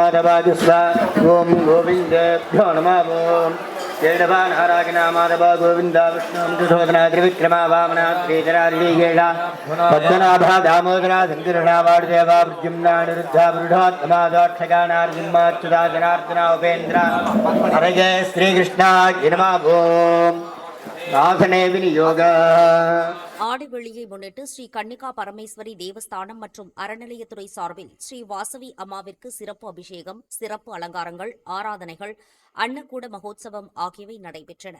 माधवादिस्वा ओम गोविंदेभ्यो नमः ओम नारायणामाधव गोविंद विष्णुधोदना त्रिविक्रमा वामना श्रीधरादिगेला पद्मनाभा दामोदरा शंकरणा वाणदेवा प्रद्युम्ना निरुद्धा वृषोत्तमा दोक्षगानार्जुम्माच्युता जनार्दना उपेन्द्र हरये श्रीकृष्णाय नमः ओम ஆசனே விநியோக. ஆடி வெள்ளியை முன்னிட்டு ஸ்ரீ கன்னிகா பரமேஸ்வரி தேவஸ்தானம் மற்றும் அறநிலையத்துறை சார்பில் ஸ்ரீ வாசவி அம்மாவிற்கு சிறப்பு அபிஷேகம், சிறப்பு அலங்காரங்கள், ஆராதனைகள், அன்னக்கூட மகோத்சவம் ஆகியவை நடைபெற்றன.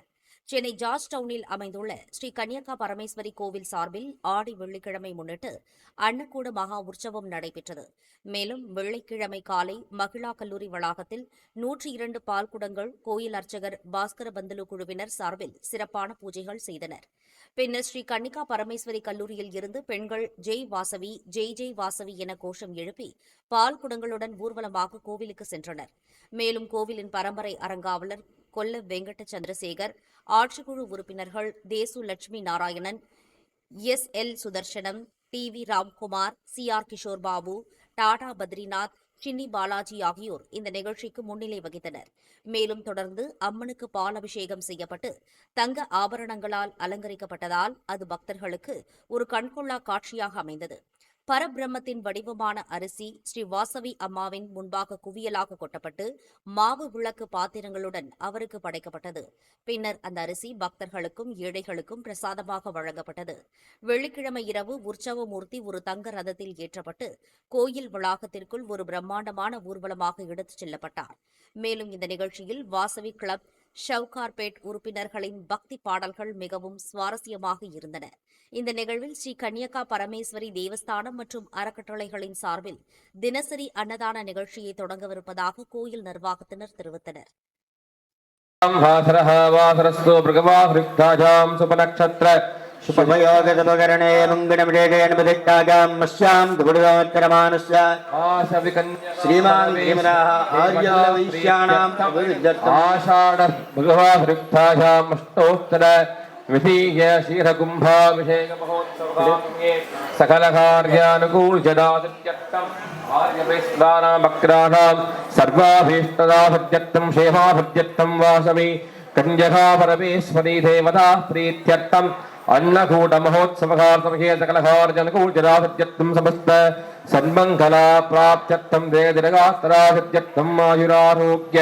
சென்னை ஜார்ஜ் டவுனில் அமைந்துள்ள ஸ்ரீ கன்னிகா பரமேஸ்வரி கோவில் சார்பில் ஆடி வெள்ளிக்கிழமை முன்னிட்டு அன்னக்கூட மகா உற்சவம் நடைபெற்றது. மேலும் வெள்ளிக்கிழமை காலை மகிழா கல்லூரி வளாகத்தில் 102 பால்குடங்கள் கோயில் அர்ச்சகர் பாஸ்கர பந்தலு குழுவினர் சார்பில் சிறப்பான பூஜைகள் செய்தனர். பின்னர் ஸ்ரீ கன்னிகா பரமேஸ்வரி கல்லூரியில் இருந்து பெண்கள் ஜெய் வாசவி ஜெய் ஜெய் வாசவி என கோஷம் எழுப்பி பால் குடங்களுடன் ஊர்வலமாக கோவிலுக்கு சென்றனர். மேலும் கோவிலின் பரம்பரை அறங்காவலர் கொல்ல வெங்கட சந்திரசேகர், ஆட்சிக்குழு உறுப்பினர்கள் தேசு லட்சுமி நாராயணன், எஸ்.எல். சுதர்சனம், டி.வி. ராம்குமார், சி.ஆர். கிஷோர் பாபு, டாடா பத்ரிநாத், சின்னி பாலாஜி ஆகியோர் இந்த நிகழ்ச்சிக்கு முன்னிலை வகித்தனர். மேலும் தொடர்ந்து அம்மனுக்கு பால் அபிஷேகம் செய்யப்பட்டு தங்க ஆபரணங்களால் அலங்கரிக்கப்பட்டதால் அது பக்தர்களுக்கு ஒரு கண்கொள்ளா காட்சியாக அமைந்தது. பரபிரம்மத்தின் வடிவமான அரிசி ஸ்ரீ வாசவி அம்மாவின் முன்பாக குவியலாக கொட்டப்பட்டு மாவு விளக்கு பாத்திரங்களுடன் அவருக்கு படைக்கப்பட்டது. பின்னர் அந்த அரிசி பக்தர்களுக்கும் ஏழைகளுக்கும் பிரசாதமாக வழங்கப்பட்டது. வெள்ளிக்கிழமை இரவு உற்சவ மூர்த்தி ஒரு தங்க ரதத்தில் ஏற்றப்பட்டு கோயில் வளாகத்திற்குள் ஒரு பிரம்மாண்டமான ஊர்வலமாக எடுத்துச் செல்லப்பட்டார். மேலும் இந்த நிகழ்ச்சியில் வாசவி கிளப், ஷவுகார்பேட் உறுப்பினர்களின் பக்தி பாடல்கள் மிகவும் சுவாரஸ்யமாக இருந்தன. இந்த நிகழ்வில் ஸ்ரீ கன்னிகா பரமேஸ்வரி தேவஸ்தானம் மற்றும் அறக்கட்டளைகளின் சார்பில் தினசரி அன்னதான நிகழ்ச்சியை தொடங்கவிருப்பதாக கோயில் நிர்வாகத்தினர் தெரிவித்தனர். विधीय शीघ्रकुंभाभिषेक महोत्सवे सकल कार्यानुकूलजदादित्यर्थम आर्यवैश्वानामग्राणां सर्वाभीष्टदाभद्यर्थं क्षेमाभद्यर्थं वासवी कन्यका परमेश्वरी देवता प्रीत्यर्थम अन्नकूट महोत्सवकार्तमहे सकल कार्यानुकूलजदादित्यर्थं समस्त सन्मंगला प्राप्त्यर्थं देवदिनगात्रादित्यर्थं आयुरारोग्य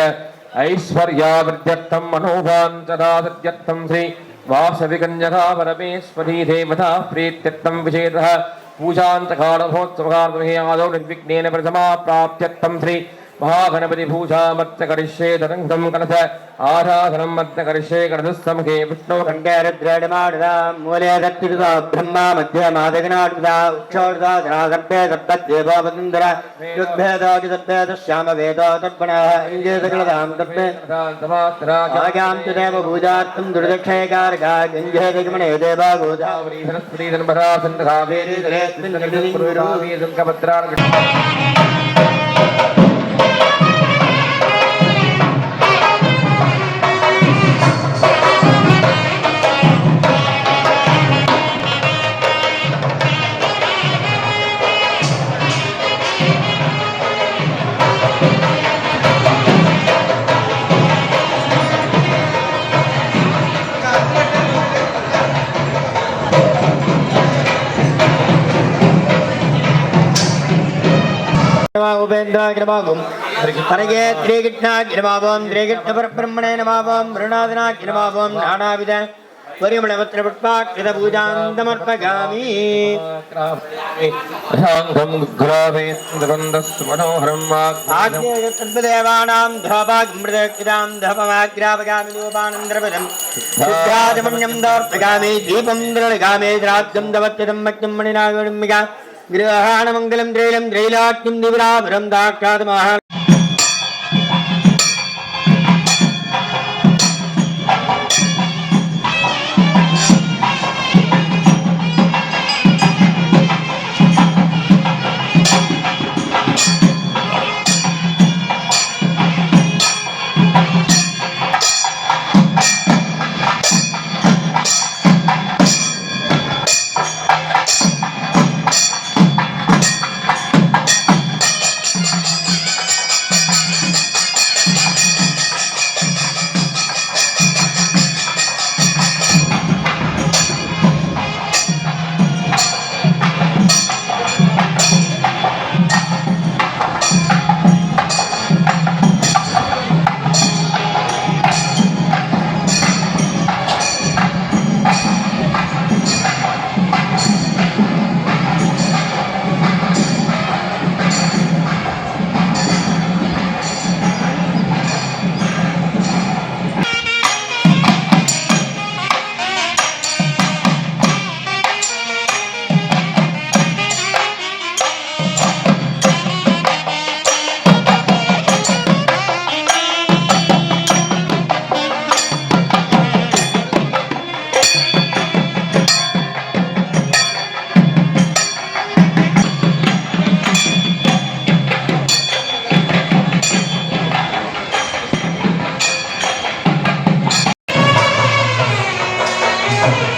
ऐश्वर्यावृद्ध्यर्थं मनोभाञ्चदादित्यर्थं श्री वासवी कन्यका परमेश्वरी देवता प्रीत्यर्थं विशेषः पूजान्तकाल महोत्सवकार्तमहे आदौ निर्विघ्नेन प्रथमाप्राप्त्यर्थं श्री महागणपति पूजामर्च करिष्ये तरङ्गं कलश आराधनं मर्च करिष्ये कलशसमखे विष्णु कण्ठे रुद्रेडमाडदा मूले दत्तिरुदा ब्रह्मा मध्ये मादगनाडदा उक्षोडदा जनागर्भे सप्तदेवो वदन्दर युद्धभेदो युद्धभेदो श्यामवेदो तद्गुणः इन्द्रियसकलदां तत्ते आगां च देव पूजार्थं दुर्दक्षयकारका गञ्जेदगमने देवा गोदावरी सरस्वती धनभरा सन्धकावेरी दरेस्मिन् निर्दिपुरुरावी दुर्गभद्रान् हरये श्रीकृष्णाय नमः ओम श्रीकृष्ण परब्रह्मणे नमः ओम वरुणाधनाय नमः ओम नानाविध परिमलपत्रपुष्पाक्षत पूजां समर्पयामि अशाङ्गं गुग्रावे मनोहरं आज्ञेयत्तद्देवानां धोपाग्मृतक्षितां धपमाग्रापगामि लोपानन्द्रपदं सिद्धाजमन्यं दर्पयामि दीपं दृढगामि द्राब्धं दवत्यं मत्यं मणिनागुणमिगा गृहाणमङ्गलं त्रैलं त्रैलाक्यं दिवराभरं दाक्षात् महा Thank you.